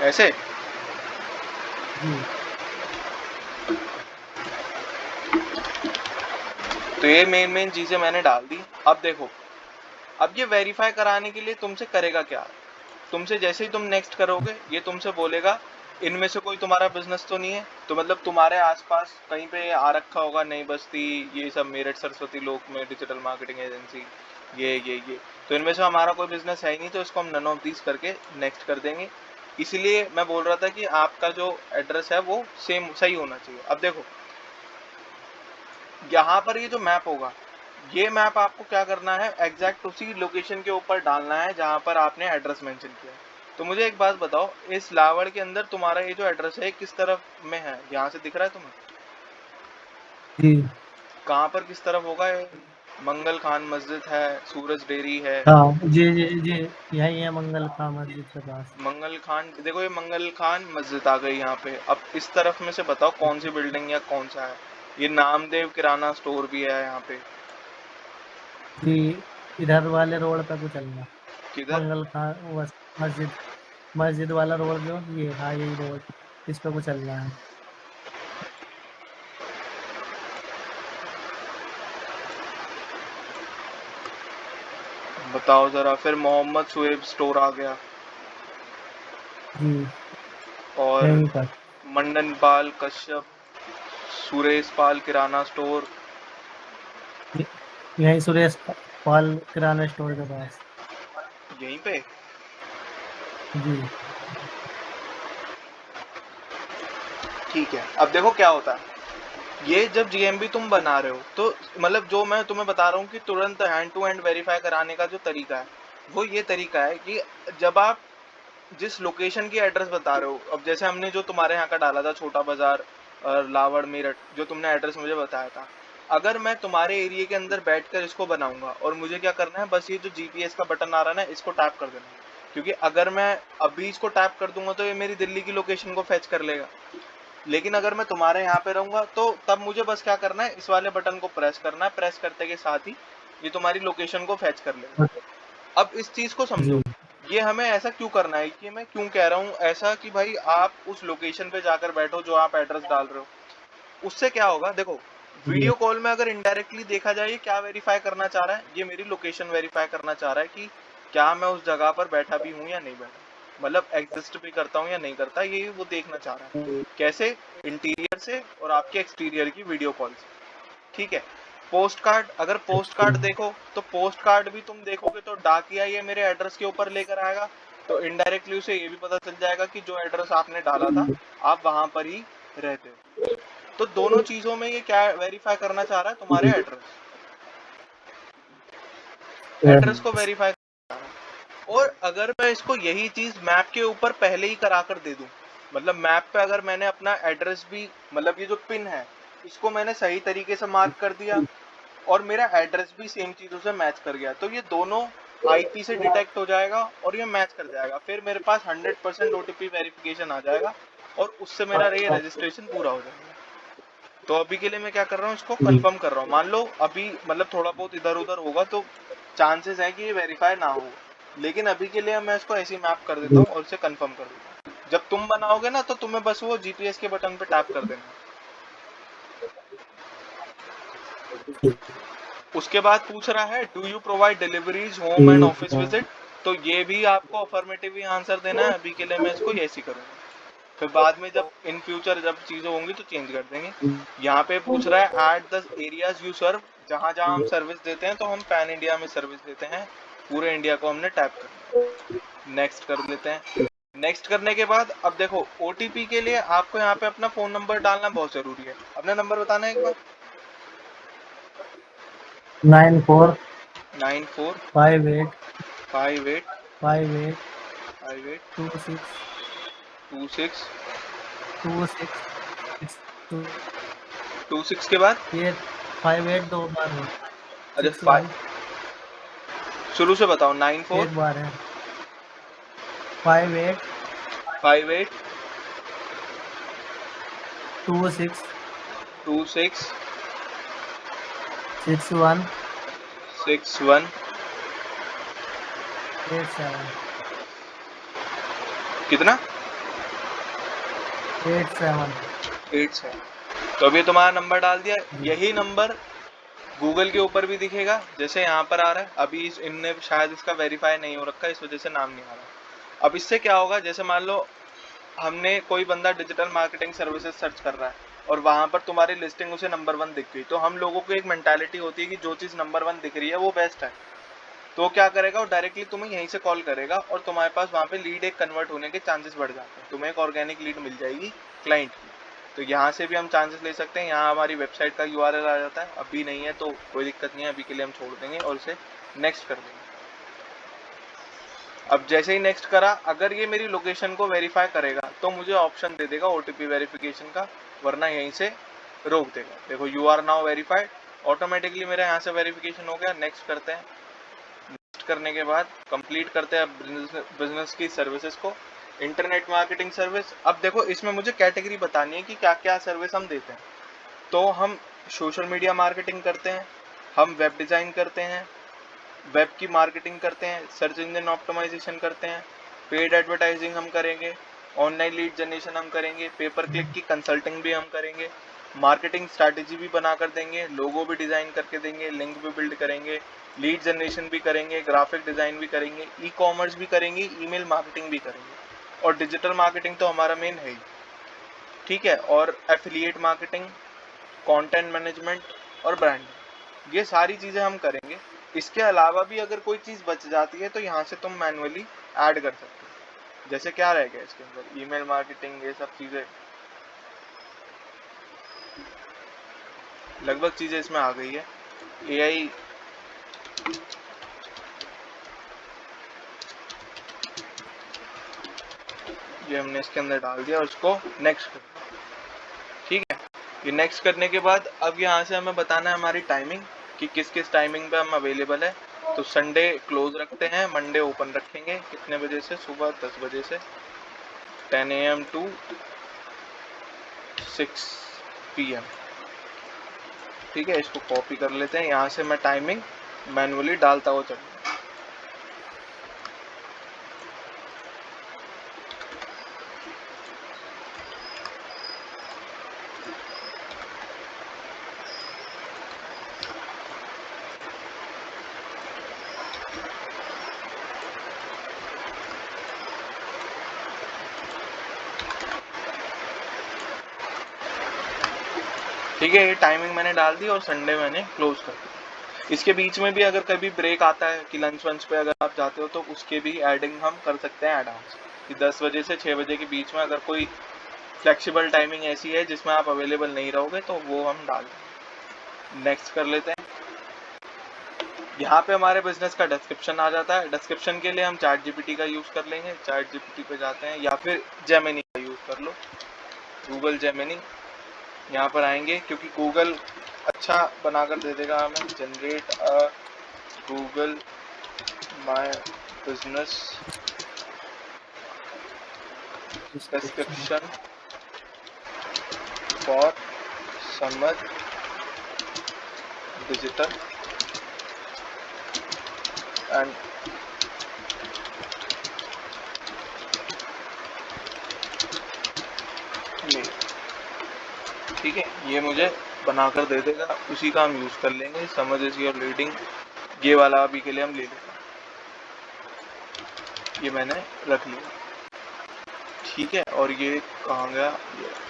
Speaker 1: ऐसे
Speaker 2: जी।
Speaker 1: तो ये मेन मेन चीजें मैंने डाल दी। अब देखो, अब ये वेरीफाई कराने के लिए तुमसे करेगा क्या, तुमसे जैसे ही तुम नेक्स्ट करोगे ये तुमसे बोलेगा इनमें से कोई तुम्हारा बिजनेस तो नहीं है, तो मतलब तुम्हारे आसपास कहीं पे आ रखा होगा नई बस्ती, ये सब मेरठ सरस्वती लोक में डिजिटल मार्केटिंग एजेंसी, ये तो इनमें से हमारा कोई बिजनेस है ही नहीं, तो इसको हम नन ऑफ दीज करके नेक्स्ट कर देंगे। इसीलिए मैं बोल रहा था कि आपका जो एड्रेस है वो सेम सही होना चाहिए। अब देखो यहाँ पर ये जो मैप होगा, ये मैप आपको क्या करना है, एग्जैक्ट उसी लोकेशन के ऊपर डालना है जहाँ पर आपने एड्रेस मेंशन किया है। तो मुझे एक बात बताओ, इस लावड़ के अंदर तुम्हारा ये जो एड्रेस है किस तरफ में है, यहाँ से दिख रहा है तुम्हें?
Speaker 2: जी
Speaker 1: कहाँ पर किस तरफ होगा ये? मंगल खान मस्जिद है, सूरज डेयरी है।
Speaker 2: हाँ जी जी जी, यही है मंगल का मस्जिद के पास।
Speaker 1: मंगल खान, देखो ये मंगल खान मस्जिद आ गई यहाँ पे। अब इस तरफ में से बताओ कौन सी बिल्डिंग या कौन सा है? ये नामदेव किराना स्टोर भी है यहाँ पे।
Speaker 2: जी, इधर वाले रोड पे को चलना,
Speaker 1: किधर?
Speaker 2: मंगल खान मस्जिद, मस्जिद वाला रोड जो ये, हाँ यही रोड, इस पे को चलना है।
Speaker 1: बताओ जरा। फिर मोहम्मद शुएब स्टोर आ गया,
Speaker 2: जी
Speaker 1: और
Speaker 2: यहीं पर।
Speaker 1: मंडन पाल कश्यप सुरेश पाल किराना स्टोर,
Speaker 2: य- यहीं सुरेश पाल किराना स्टोर के पास।
Speaker 1: यहीं पे।
Speaker 2: जी
Speaker 1: ठीक है, अब देखो क्या होता है। ये जब जीएमबी तुम बना रहे हो तो मतलब जो मैं तुम्हें बता रहा हूँ कि तुरंत हैंड टू हैंड वेरीफाई कराने का जो तरीका है वो ये तरीका है कि जब आप जिस लोकेशन की एड्रेस बता रहे हो, अब जैसे हमने जो तुम्हारे यहाँ का डाला था छोटा बाजार लावड़ मेरठ, जो तुमने एड्रेस मुझे बताया था, अगर मैं तुम्हारे एरिया के अंदर बैठकर इसको बनाऊंगा और मुझे क्या करना है, बस ये जो जीपीएस का बटन आ रहा है ना इसको टैप कर देना है। क्योंकि अगर मैं अभी इसको टैप कर दूंगा तो ये मेरी दिल्ली की लोकेशन को फेच कर लेगा। लेकिन अगर मैं तुम्हारे यहाँ पे रहूंगा तो तब मुझे बस क्या करना है, इस वाले बटन को प्रेस करना है, प्रेस करते के साथ ही ये तुम्हारी लोकेशन को फेच कर लेगा। अब इस चीज को समझो,
Speaker 2: जी
Speaker 1: ये हमें ऐसा क्यों करना है, कि मैं क्यों कह रहा हूँ ऐसा कि भाई आप उस लोकेशन पे जाकर बैठो जो आप एड्रेस डाल रहे हो। उससे क्या होगा, देखो
Speaker 2: जी
Speaker 1: वीडियो कॉल में अगर इनडायरेक्टली देखा जाए ये क्या वेरीफाई करना चाह रहा है, ये मेरी लोकेशन वेरीफाई करना चाह रहा है कि क्या मैं उस जगह पर बैठा भी हूँ या नहीं बैठा, मतलब एग्जिस्ट भी करता हूँ या नहीं करता, ये वो देखना चाह रहा है। कैसे? इंटीरियर से और आपके एक्सटीरियर की वीडियो कॉल से। ठीक है। पोस्ट कार्ड, अगर पोस्ट कार्ड देखो तो पोस्ट कार्ड भी तुम देखोगे तो डाकिया ये मेरे एड्रेस के ऊपर लेकर आएगा, तो इनडायरेक्टली उसे ये भी पता चल जाएगा कि जो एड्रेस आपने डाला था आप वहां पर ही रहते हो। तो दोनों चीजों में ये क्या वेरीफाई करना चाह रहा है, तुम्हारे एड्रेस, एड्रेस को वेरीफाई। और अगर मैं इसको यही चीज मैप के ऊपर पहले ही करा कर दे दूं, मतलब मैप पे अगर मैंने अपना एड्रेस भी, मतलब ये जो पिन है इसको मैंने सही तरीके से मार्क कर दिया और मेरा एड्रेस भी सेम चीजों से मैच कर गया, तो ये दोनों आईपी से डिटेक्ट हो जाएगा और ये मैच कर जाएगा। फिर मेरे पास 100% ओटीपी वेरिफिकेशन आ जाएगा और उससे मेरा ये रजिस्ट्रेशन पूरा हो जाएगा। तो अभी के लिए मैं क्या कर रहा हूँ, इसको कंफर्म कर रहा हूँ। मान लो अभी मतलब थोड़ा बहुत इधर उधर होगा तो चांसेस है कि ये वेरीफाई ना हो, लेकिन अभी के लिए मैं इसको ऐसे ही मैप कर देता हूँ और इसे कंफर्म कर देता हूँ। जब तुम बनाओगे ना तो तुम्हें बस वो जीपीएस के बटन पे टैप कर देना। उसके बाद पूछ रहा है do you provide deliveries home and office visit, तो ये भी आपको अफर्मेटिव ही आंसर देना है। अभी के लिए मैं इसको यस ही करूंगा, फिर बाद में जब इन फ्यूचर जब चीजें होंगी तो चेंज कर देंगे। यहाँ पे पूछ रहा है at the areas you serve, जहां जहां हम सर्विस देते हैं तो हम पैन इंडिया में सर्विस देते हैं, पूरे इंडिया को हमने टैप कर नेक्स्ट कर लेते हैं। नेक्स्ट करने के बाद अब देखो ओटीपी के लिए आपको यहाँ पे अपना फोन नंबर डालना बहुत जरूरी है। अपना नंबर बताना है एक बार।
Speaker 2: 94
Speaker 1: 94
Speaker 2: 58
Speaker 1: 58
Speaker 2: 58
Speaker 1: 58
Speaker 2: 26
Speaker 1: 26
Speaker 2: 26
Speaker 1: 26 के बाद
Speaker 2: ये 58 दो बार है।
Speaker 1: अच्छा
Speaker 2: 61
Speaker 1: शुरू से बताओ। 94
Speaker 2: एक बार है। 58
Speaker 1: 58
Speaker 2: 26
Speaker 1: 26
Speaker 2: 61
Speaker 1: 61
Speaker 2: 87
Speaker 1: कितना?
Speaker 2: 87
Speaker 1: 87। तो अभी तुम्हारा नंबर डाल दिया।
Speaker 2: जी
Speaker 1: यही नंबर गूगल के ऊपर भी दिखेगा जैसे यहाँ पर आ रहा है। अभी इनने शायद इसका वेरीफाई नहीं हो रखा, इस वजह से नाम नहीं आ रहा। अब इससे क्या होगा, जैसे मान लो हमने कोई बंदा डिजिटल मार्केटिंग सर्विसेज सर्च कर रहा है और वहां पर तुम्हारी लिस्टिंग उसे नंबर 1 दिख गई, तो हम लोगों को एक मेंटालिटी होती है कि जो चीज नंबर 1 दिख रही है वो बेस्ट है। तो क्या करेगा, वो डायरेक्टली तुम्हें यहीं से कॉल करेगा और तुम्हारे पास वहां पे लीड एक कन्वर्ट होने के चांसेस बढ़ जाते हैं, तुम्हें एक ऑर्गेनिक लीड मिल जाएगी क्लाइंट की। तो यहाँ से भी हम चांसेस ले सकते हैं। यहाँ हमारी वेबसाइट का यूआरएल आ जाता है, अभी नहीं है तो कोई दिक्कत नहीं है, अभी के लिए हम छोड़ देंगे और इसे नेक्स्ट कर देंगे। अब जैसे ही नेक्स्ट करा, अगर ये मेरी लोकेशन को वेरीफाई करेगा तो मुझे ऑप्शन दे देगा ओटीपी वेरिफिकेशन का, वरना यहीं से रोक देगा। देखो you are now verified, automatically मेरा यहाँ से वेरिफिकेशन हो गया। नेक्स्ट करते हैं। नेक्स्ट करने के बाद कंप्लीट करते हैं बिजनेस की सर्विसेज को। इंटरनेट मार्केटिंग सर्विस, अब देखो इसमें मुझे कैटेगरी बतानी है कि क्या क्या सर्विस हम देते हैं। तो हम सोशल मीडिया मार्केटिंग करते हैं, हम वेब डिज़ाइन करते हैं, वेब की मार्केटिंग करते हैं, सर्च इंजन ऑप्टिमाइजेशन करते हैं, पेड एडवर्टाइजिंग हम करेंगे, ऑनलाइन लीड जनरेशन हम करेंगे, पेपर क्लिक की कंसल्टिंग भी हम करेंगे, मार्केटिंग स्ट्रैटेजी भी बना कर देंगे, लोगो भी डिज़ाइन करके देंगे, लिंक भी बिल्ड करेंगे, लीड जनरेशन भी करेंगे, ग्राफिक डिज़ाइन भी करेंगे, ई कॉमर्स भी करेंगे, ईमेल मार्केटिंग भी करेंगे, और डिजिटल मार्केटिंग तो हमारा मेन है ही, ठीक है। और एफिलिएट मार्केटिंग, कंटेंट मैनेजमेंट और ब्रांडिंग, ये सारी चीज़ें हम करेंगे। इसके अलावा भी अगर कोई चीज़ बच जाती है तो यहाँ से तुम मैनुअली ऐड कर सकते हो। जैसे क्या रह गया इसके अंदर, ईमेल मार्केटिंग, ये सब चीज़ें, लगभग चीज़ें इसमें आ गई है। एआई, ये हमने इसके अंदर डाल दिया और इसको नेक्स्ट कर दिया, ठीक है। ये नेक्स्ट करने के बाद अब यहाँ से हमें बताना है हमारी टाइमिंग कि किस किस टाइमिंग पे हम अवेलेबल है। तो संडे क्लोज रखते हैं, मंडे ओपन रखेंगे। कितने बजे से? सुबह 10 बजे से 10 AM टू 6 PM, ठीक है। इसको कॉपी कर लेते हैं, यहाँ से मैं टाइमिंग मैनुअली डालता हुआ चलूँगा। ठीक है, ये टाइमिंग मैंने डाल दी और संडे मैंने क्लोज कर दिया। इसके बीच में भी अगर कभी ब्रेक आता है कि लंच वंच पे अगर आप जाते हो तो उसके भी एडिंग हम कर सकते हैं, एड ऑन्स, कि 10 बजे से 6 बजे के बीच में अगर कोई फ्लेक्सिबल टाइमिंग ऐसी है जिसमें आप अवेलेबल नहीं रहोगे तो वो हम डाल देंगे। नेक्स्ट कर लेते हैं। यहाँ पे हमारे बिजनेस का डिस्क्रिप्शन आ जाता है। डिस्क्रिप्शन के लिए हम चैट जीपीटी का यूज़ कर लेंगे। चैट जीपीटी पे जाते हैं या फिर जेमिनी का यूज़ कर लो, गूगल जेमिनी। यहाँ पर आएंगे क्योंकि गूगल अच्छा बनाकर दे देगा हमें। Generate a Google my business description for Samar digital and mail, ठीक है। ये मुझे बनाकर दे देगा, उसी का हम यूज़ कर लेंगे। समझ इज योर लीडिंग, ये वाला अभी के लिए हम ले लेंगे। ये मैंने रख लिया, ठीक है। और ये कहाँ गया?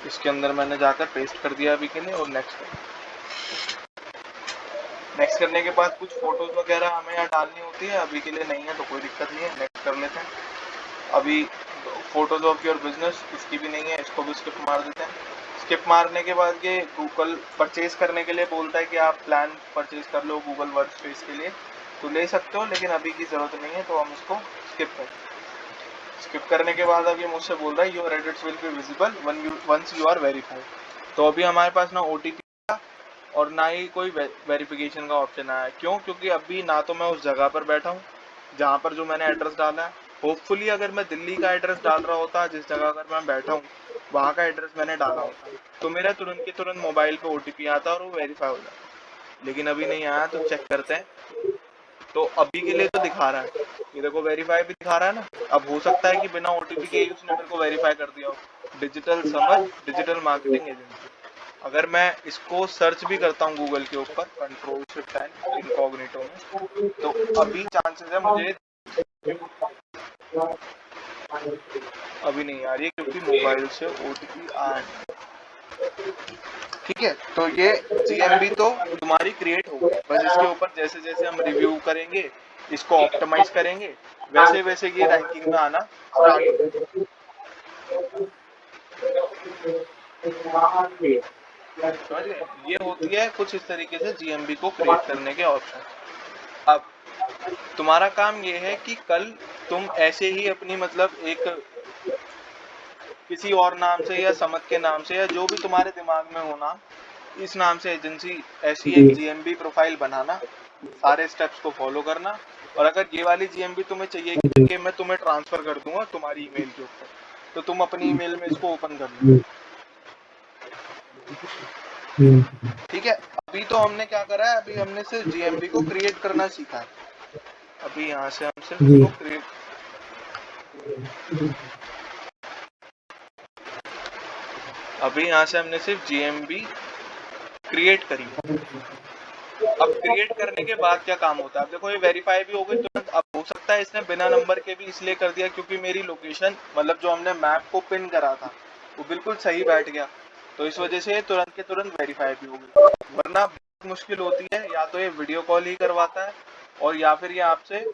Speaker 1: इसके अंदर मैंने जाकर पेस्ट कर दिया अभी के लिए। और नेक्स्ट करने के बाद कुछ फोटोज वगैरह हमें यहाँ डालनी होती है, अभी के लिए नहीं है तो कोई दिक्कत नहीं है, नेक्स्ट कर लेते हैं। अभी फोटोज ऑफ योर बिजनेस, इसकी भी नहीं है, इसको भी स्किप मार देते हैं। स्किप मारने के बाद ये गूगल परचेज करने के लिए बोलता है कि आप प्लान परचेज कर लो गूगल वर्क स्पेस के लिए, तो ले सकते हो, लेकिन अभी की ज़रूरत नहीं है, तो हम इसको स्किप कर। स्किप करने के बाद अब ये मुझसे बोल रहा है your edits will be visible once you are verified. तो अभी हमारे पास ना OTP और ना ही कोई वेरिफिकेशन का ऑप्शन आया है। क्यों? क्योंकि अभी ना तो मैं उस जगह पर बैठा हूँ जहाँ पर जो मैंने एड्रेस डाला है। होपफुली अगर मैं दिल्ली का एड्रेस डाल रहा होता, जिस जगह अगर मैं बैठा हूँ वहाँ का एड्रेस मैंने डाला होता, तो मेरा तुरंत के तुरंत मोबाइल पे OTP आता और वो वेरीफाई हो जाता, लेकिन अभी नहीं आया। तो चेक करते हैं। तो अभी के लिए तो दिखा रहा है, ये देखो वेरीफाई भी दिखा रहा है ना। अब हो सकता है कि बिना OTP के ही उसने मेरे को वेरीफाई कर दिया हो। डिजिटल समझ, डिजिटल मार्केटिंग एजेंसी। अगर मैं इसको सर्च भी करता हूँ गूगल के ऊपर Ctrl+Shift+N इनकॉग्निटो में, तो अभी चांसेस है मुझे अभी नहीं आ रही है क्योंकि मोबाइल से OTP आ रही है, ठीक है। तो ये GMB तो तुम्हारी क्रिएट हो गई, बस इसके ऊपर जैसे जैसे हम रिव्यू करेंगे, इसको ऑप्टिमाइज करेंगे, वैसे वैसे ये रैंकिंग में आना स्टार्ट हो जाएगा। समझ गए? ये होती है कुछ इस तरीके से GMB को क्रिएट करने के ऑप्शन। अब तुम्हारा काम ये है कि कल तुम ऐसे ही अपनी मतलब एक किसी और नाम से या समत के नाम से या जो भी तुम्हारे दिमाग में हो नाम, इस नाम से एजेंसी ऐसी एक GMB प्रोफाइल बनाना, सारे स्टेप्स को फॉलो करना। और अगर ये वाली GMB तुम्हें चाहिए कि मैं तुम्हें ट्रांसफर कर दूंगा तुम्हारी ईमेल के ऊपर, तो तुम अपनी ईमेल में इसको ओपन कर लो, ठीक है। अभी तो हमने क्या करा है, अभी हमने सिर्फ GMB को क्रिएट करना सीखा है। अभी यहाँ से हम सिर्फ इसको क्रिएट, अभी यहाँ से हमने सिर्फ GMB क्रिएट करिए। अब क्रिएट करने के बाद क्या काम होता है, अब देखो ये वेरीफाई भी हो गई तुरंत। अब हो सकता है इसने बिना नंबर के भी इसलिए कर दिया क्योंकि मेरी लोकेशन मतलब जो हमने मैप को पिन करा था वो बिल्कुल सही बैठ गया, तो इस वजह से तुरंत के तुरंत वेरीफाई भी हो गई। वरना बहुत मुश्किल होती है, या तो ये वीडियो कॉल ही करवाता है और या फिर ये आपसे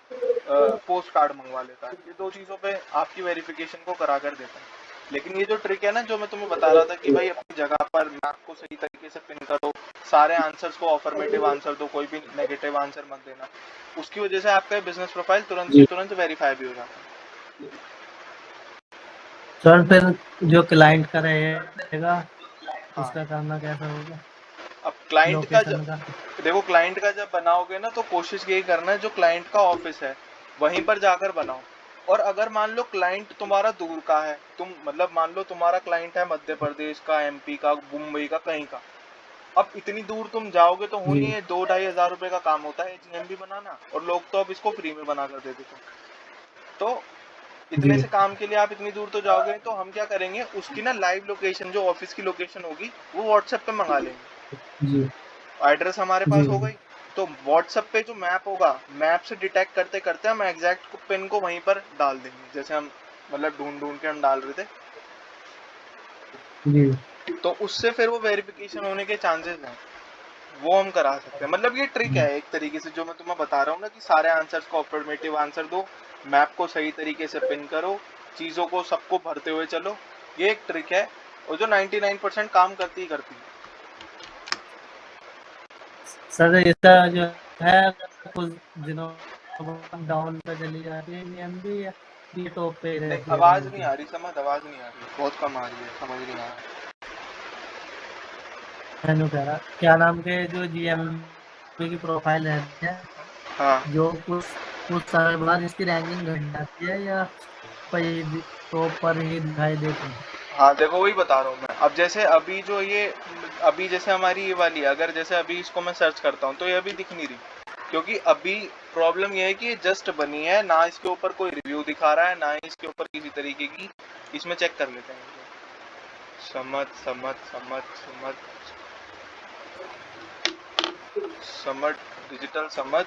Speaker 1: पोस्ट कार्ड मंगवा लेता है। ये दो चीज़ों पे आपकी वेरिफिकेशन को करा कर देता है। लेकिन ये जो ट्रिक है ना जो मैं तुम्हें बता रहा था कि भाई अपनी जगह पर मैप को सही तरीके से पिन करो, सारे आंसर्स को अफर्मेटिव आंसर दो, कोई भी नेगेटिव आंसर मत देना, उसकी वजह से आपका बिजनेस प्रोफाइल तुरंत के तुरंत वेरीफाई भी हो जाता है।
Speaker 2: सर फिर जो क्लाइंट का रहेगा
Speaker 1: हाँ,
Speaker 2: उसका करना कैसा होगा,
Speaker 1: अब क्लाइंट का
Speaker 2: लोकेशन
Speaker 1: जब
Speaker 2: का?
Speaker 1: देखो क्लाइंट का जब बनाओगे ना तो कोशिश यही करना है जो क्लाइंट का ऑफिस है वहीं पर जाकर बनाओ। और अगर मान लो क्लाइंट तुम्हारा दूर का है, तुम मतलब मान लो तुम्हारा क्लाइंट है मध्य प्रदेश का, एमपी का, मुंबई का, कहीं का, अब इतनी दूर तुम जाओगे तो हो
Speaker 2: जी
Speaker 1: नहीं है, 2-2.5 हजार रुपए का काम होता है जीएमबी बनाना, और लोग तो अब इसको फ्री में बना कर दे देते हैं। तो इतने
Speaker 2: जी
Speaker 1: से काम के लिए आप इतनी दूर तो जाओगे, तो हम क्या करेंगे उसकी ना लाइव लोकेशन जो ऑफिस की लोकेशन होगी वो व्हाट्सएप पे मंगा लेंगे।
Speaker 2: जी
Speaker 1: एड्रेस हमारे
Speaker 2: जी
Speaker 1: पास हो गई, तो व्हाट्सएप पे जो मैप होगा मैप से डिटेक्ट करते करते हम एग्जैक्ट पिन को वहीं पर डाल देंगे, जैसे हम मतलब ढूंढ ढूंढ के हम डाल रहे थे,
Speaker 2: जी
Speaker 1: तो उससे फिर वो वेरिफिकेशन होने के चांसेस हैं, वो हम करा सकते हैं। मतलब ये ट्रिक है एक तरीके से जो मैं तुम्हें बता रहा हूँ ना कि सारे आंसर्स को अफर्मेटिव आंसर दो, मैप को सही तरीके से पिन करो, चीज़ों को सबको भरते हुए चलो, ये एक ट्रिक है और जो 99% काम करती ही करती है।
Speaker 2: सर इसका जो है कुछ दिनों डाउन पे चली जाती है जीएमबी, या ये टॉप पे ही
Speaker 1: नहीं,
Speaker 2: रहती है
Speaker 1: आवाज़ नहीं
Speaker 2: कंटिन्यू?
Speaker 1: आ रही, समझ आवाज़ नहीं आ रही, बहुत कम आ रही है, समझ नहीं आ रहा।
Speaker 2: मैंने कह रहा क्या नाम के जो जीएमबी की प्रोफाइल रहती है,
Speaker 1: हाँ
Speaker 2: जो कुछ समय बाद इसकी रैंकिंग घट जाती है या टॉप पर ही दिखाई देती है?
Speaker 1: हाँ, देखो वही बता रहा हूँ मैं। अब जैसे अभी जो ये अभी जैसे हमारी ये वाली है, अगर जैसे अभी इसको मैं सर्च करता हूँ तो ये अभी दिख नहीं रही, क्योंकि अभी प्रॉब्लम ये है कि ये जस्ट बनी है, ना इसके ऊपर कोई रिव्यू दिखा रहा है, ना ही इसके ऊपर किसी तरीके की। इसमें चेक कर लेते हैं। समझ समझ समझ समझ समझ डिजिटल समझ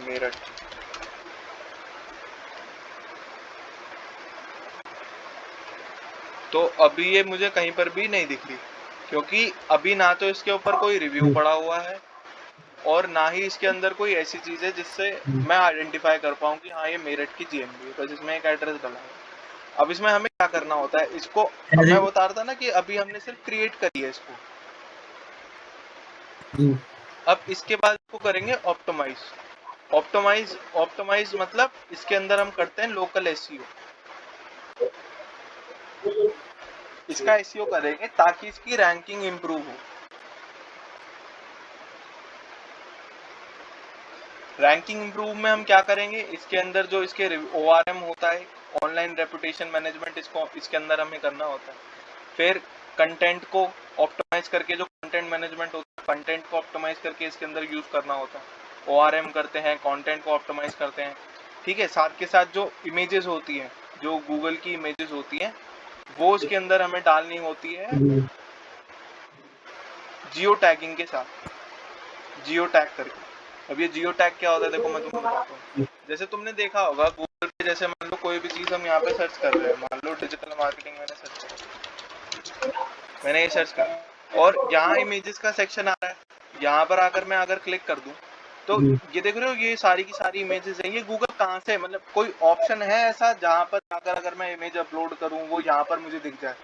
Speaker 1: मेरठ। तो अभी ये मुझे कहीं पर भी नहीं दिख रही, क्योंकि अभी ना तो इसके ऊपर कोई रिव्यू
Speaker 2: जी
Speaker 1: पड़ा हुआ है और ना ही इसके अंदर कोई ऐसी चीज है जिससे
Speaker 2: जी
Speaker 1: मैं आइडेंटिफाई कर पाऊँ कि हाँ ये मेरठ की जीएमबी है, बस इसमें एक एड्रेस डला है। अब इसमें हमें क्या करना होता है इसको, अब
Speaker 2: ऐसे
Speaker 1: मैं बता रहा था ना कि अभी हमने सिर्फ क्रिएट करी है इसको,
Speaker 2: जी
Speaker 1: अब इसके बाद इसको करेंगे ऑप्टिमाइज। ऑप्टिमाइज ऑप्टिमाइज मतलब इसके अंदर हम करते हैं लोकल एसईओ, इसका एसईओ करेंगे ताकि इसकी रैंकिंग इंप्रूव हो। रैंकिंग इंप्रूव में हम क्या करेंगे, इसके अंदर जो इसके ओआरएम होता है, ऑनलाइन रेपुटेशन मैनेजमेंट, इसको इसके अंदर हमें करना होता है। फिर कंटेंट को ऑप्टिमाइज करके जो कंटेंट मैनेजमेंट होता है, कंटेंट को ऑप्टिमाइज करके इसके अंदर यूज करना होता है। ओआरएम करते हैं, कंटेंट को ऑप्टिमाइज करते हैं, ठीक है। साथ के साथ जो इमेजेस होती हैं, जो गूगल की इमेजेस होती हैं, वो इसके अंदर हमें डालनी होती है
Speaker 2: जी
Speaker 1: जियो टैगिंग के साथ, जियो टैग करके। अब ये जियो टैग क्या होता है देखो मैं तुम्हें बताता हूँ। जैसे तुमने देखा होगा गूगल पे, जैसे मान लो कोई भी चीज हम यहाँ पे सर्च कर रहे हैं, मान लो डिजिटल मार्केटिंग मैंने सर्च करा, मैंने ये सर्च करा और यहाँ इमेजेस का सेक्शन आ रहा है, यहाँ पर आकर मैं अगर क्लिक कर दूं तो
Speaker 2: जी
Speaker 1: ये देख रहे हो ये सारी की सारी इमेजेस हैं। ये गूगल कहाँ से, मतलब कोई ऑप्शन है ऐसा जहाँ पर जाकर अगर मैं इमेज अपलोड करूँ वो यहाँ पर मुझे दिख जाए?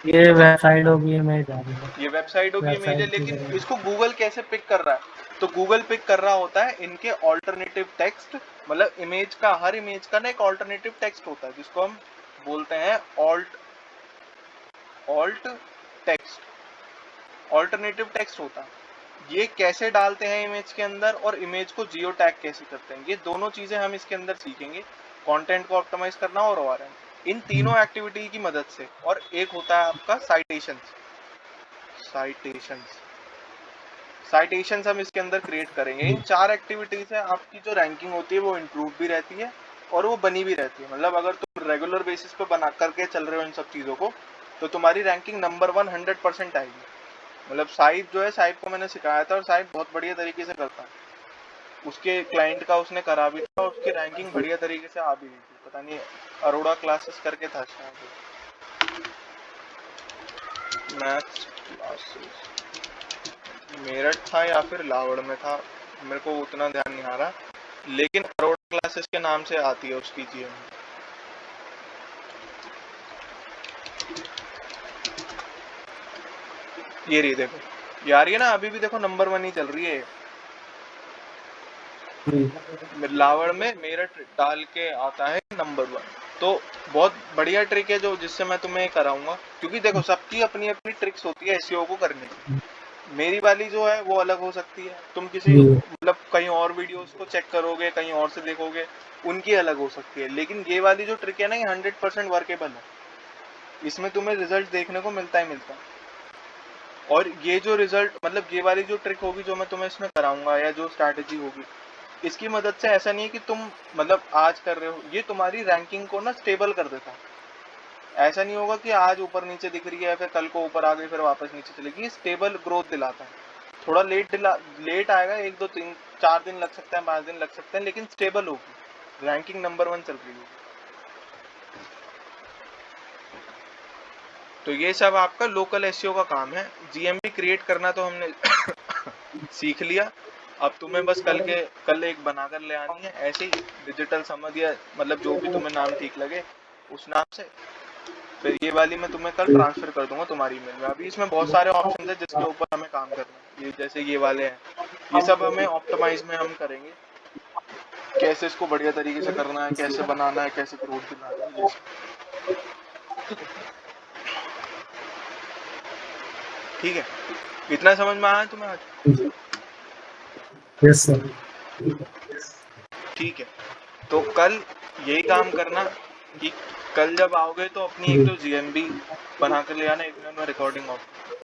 Speaker 2: ये वेबसाइट होगी, मैं जा रही है
Speaker 1: ये वेबसाइटों की इमेज है,
Speaker 2: वेबसाइट की
Speaker 1: लेकिन
Speaker 2: तरह।
Speaker 1: इसको गूगल कैसे पिक कर रहा है? तो गूगल पिक कर रहा होता है इनके ऑल्टरनेटिव टेक्स्ट, मतलब इमेज का, हर इमेज का ना एक ऑल्टरनेटिव टेक्स्ट होता है जिसको हम बोलते हैं ऑल्ट टेक्स्ट, ऑल्टरनेटिव टेक्स्ट होता है। ये कैसे डालते हैं इमेज के अंदर और इमेज को जियो टैग कैसे करते हैं, ये दोनों चीजें हम इसके अंदर सीखेंगे। कंटेंट को ऑप्टिमाइज करना और ओआरएम, इन तीनों एक्टिविटी की मदद से। और एक होता है आपका साइटेशंस, साइटेशंस साइटेशंस हम इसके अंदर क्रिएट करेंगे। इन चार एक्टिविटीज से आपकी जो रैंकिंग होती है वो इंप्रूव भी रहती है और वो बनी भी रहती है। मतलब अगर रेगुलर बेसिस पे बना करके चल रहे हो इन सब चीज़ों को, तो तुम्हारी रैंकिंग नंबर 1 100% आएगी। मतलब साहिब जो है, साहिब को मैंने सिखाया था और साहिब बहुत बढ़िया तरीके से करता है। उसके क्लाइंट का उसने करा भी था और उसकी रैंकिंग बढ़िया तरीके से आ भी रही थी। पता नहीं अरोड़ा क्लासेस करके था शायद, मैथ्स क्लासेस मेरठ था या फिर लावड़ में था, मेरे को उतना ध्यान नहीं आ रहा, लेकिन अरोड़ा क्लासेस के नाम से आती है उसकी जीएम। ये रही देखो यार, ये ना अभी भी देखो नंबर 1 ही चल रही है। लावड़ में मेरठ डाल के आता है नंबर 1। तो बहुत बढ़िया ट्रिक है जो जिससे मैं तुम्हें कराऊंगा, क्योंकि देखो सबकी अपनी अपनी ट्रिक्स होती है एसईओ को करने की। मेरी वाली जो है वो अलग हो सकती है, तुम किसी मतलब कहीं और वीडियोस को चेक करोगे, कहीं और से देखोगे, उनकी अलग हो सकती है। लेकिन ये वाली जो ट्रिक है ना, ये 100% वर्केबल है, इसमें तुम्हें रिजल्ट देखने को मिलता ही मिलता है। और ये जो रिजल्ट मतलब ये वाली जो ट्रिक होगी जो मैं तुम्हें इसमें कराऊंगा, या जो स्ट्रैटेजी होगी, इसकी मदद से ऐसा नहीं है कि तुम मतलब आज कर रहे हो, ये तुम्हारी रैंकिंग को ना स्टेबल कर देता है। ऐसा नहीं होगा कि आज ऊपर नीचे दिख रही है, फिर कल को ऊपर आ गई, फिर वापस नीचे चलेगी। स्टेबल ग्रोथ दिलाता है। थोड़ा लेट आएगा, 1 2 3 4 दिन लग सकता है, 5 दिन लग सकते हैं, लेकिन स्टेबल होगी, रैंकिंग नंबर 1 चल रही होगी। तो ये सब आपका लोकल एसईओ का काम है। जीएमपी क्रिएट करना तो हमने सीख लिया। अब तुम्हें बस कल एक बनाकर ले आनी है, ऐसे ही डिजिटल समझ या मतलब जो भी तुम्हें नाम ठीक लगे उस नाम से। फिर ये वाली मैं तुम्हें कल ट्रांसफर कर दूंगा तुम्हारी ईमेल में। अभी इसमें बहुत सारे ऑप्शन है जिसके ऊपर हमें काम करना है। ये जैसे ये वाले हैं, ये सब हमें ऑप्टिमाइज में हम करेंगे, कैसे इसको बढ़िया तरीके से करना है, कैसे बनाना है, कैसे ग्रोथ दिलाना है, ये सब। ठीक है, इतना समझ में आया तुम्हें आज?
Speaker 2: Yes sir.
Speaker 1: ठीक है, तो कल यही काम करना कि कल जब आओगे तो अपनी एक तो जीएमबी बना कर ले आना, एक मिनट में रिकॉर्डिंग ऑफ।